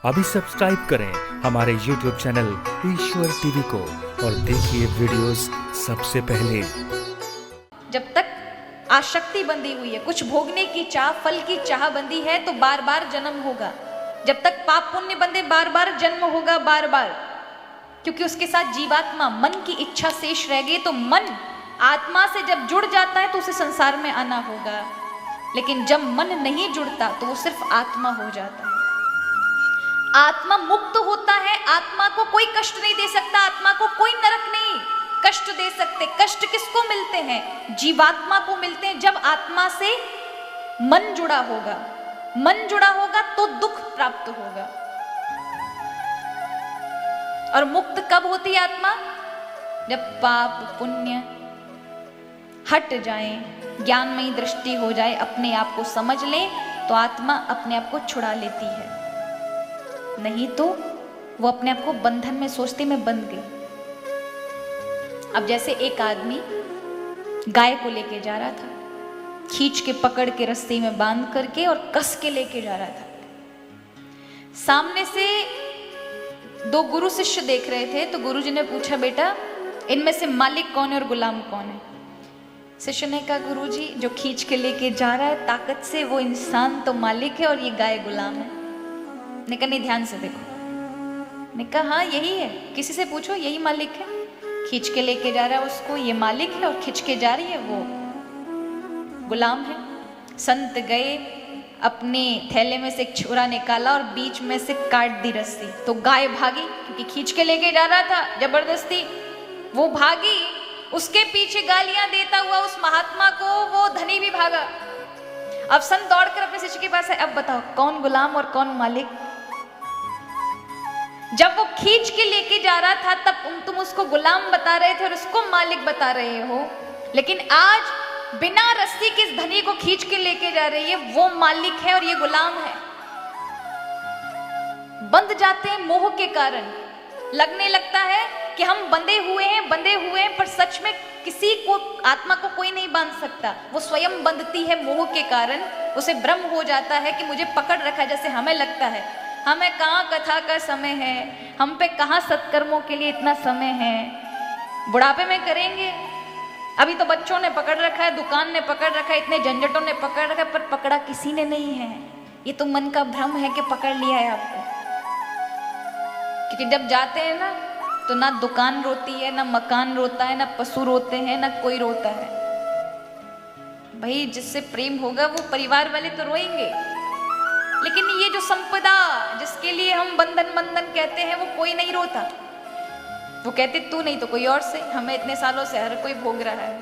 अभी सब्सक्राइब करें हमारे YouTube चैनल ईश्वर टीवी को और देखिए वीडियोस सबसे पहले। जब तक आसक्ति बंधी हुई है, कुछ भोगने की चाह, फल की चाह बंधी है, तो बार बार जन्म होगा। जब तक पाप पुण्य बंधे, बार बार जन्म होगा, बार बार। क्योंकि उसके साथ जीवात्मा, मन की इच्छा शेष रह गई। तो मन आत्मा से जब जुड़ जाता है तो उसे संसार में आना होगा। लेकिन जब मन नहीं जुड़ता तो वो सिर्फ आत्मा हो जाता है। आत्मा मुक्त होता है, आत्मा को कोई कष्ट नहीं दे सकता, आत्मा को कोई नरक नहीं कष्ट दे सकते। कष्ट किसको मिलते हैं? जीवात्मा को मिलते हैं। जब आत्मा से मन जुड़ा होगा, मन जुड़ा होगा तो दुख प्राप्त होगा। और मुक्त कब होती है आत्मा? जब पाप पुण्य हट जाए, ज्ञानमयी दृष्टि हो जाए, अपने आप को समझ ले, तो आत्मा अपने आप को छुड़ा लेती है। नहीं तो वो अपने आप को बंधन में सोचती मैं बंध गई। अब जैसे एक आदमी गाय को लेके जा रहा था, खींच के पकड़ के रस्सी में बांध करके और कस के लेके जा रहा था। सामने से दो गुरु शिष्य देख रहे थे। तो गुरुजी ने पूछा, बेटा इनमें से मालिक कौन है और गुलाम कौन है? शिष्य ने कहा, गुरुजी जो खींच के लेके जा रहा है ताकत से, वो इंसान तो मालिक है और ये गाय गुलाम है। ने कहा नहीं, ध्यान से देखो। ने कहा हाँ यही है, किसी से पूछो, यही मालिक है। खींच के लेके जा रहा है उसको, ये मालिक है, और खींच के जा रही है वो गुलाम है। संत गए, अपने थैले में से एक छुरा निकाला और बीच में से काट दी रस्सी। तो गाय भागी, क्योंकि खींच के लेके जा रहा था जबरदस्ती, वो भागी। उसके पीछे गालियां देता हुआ उस महात्मा को वो धनी भी भागा। अब संत दौड़कर अपने शिष्य के पास है, अब बताओ कौन गुलाम और कौन मालिक? जब वो खींच के लेके जा रहा था तब तुम उसको गुलाम बता रहे थे और उसको मालिक बता रहे हो। लेकिन आज बिना रस्सी के इस धनी को खींच के लेके जा रही है, वो मालिक है और ये गुलाम है। बंध जाते हैं मोह के कारण। लगने लगता है कि हम बंधे हुए हैं, पर सच में किसी को, आत्मा को कोई नहीं बांध सकता। वो स्वयं बंधती है मोह के कारण। उसे भ्रम हो जाता है कि मुझे पकड़ रखा है। जैसे हमें लगता है हमें कहाँ कथा का समय है, हम पे कहाँ सत्कर्मों के लिए इतना समय है, बुढ़ापे में करेंगे। अभी तो बच्चों ने पकड़ रखा है, दुकान ने पकड़ रखा है, इतने झंझटों ने पकड़ रखा है, पर पकड़ा किसी ने नहीं है। ये तो मन का भ्रम है कि पकड़ लिया है आपको। क्योंकि जब जाते हैं ना, तो ना दुकान रोती है, ना मकान रोता है, ना पशु रोते हैं, ना कोई रोता है। भाई जिससे प्रेम होगा वो परिवार वाले तो रोएंगे, लेकिन ये जो संपदा जिसके लिए हम बंधन बंधन कहते हैं, वो कोई नहीं रोता। वो कहते तू नहीं तो कोई और से, हमें इतने सालों से हर कोई भोग रहा है।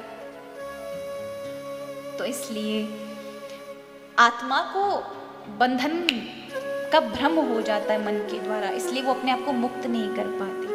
तो इसलिए आत्मा को बंधन का भ्रम हो जाता है मन के द्वारा, इसलिए वो अपने आप को मुक्त नहीं कर पाती।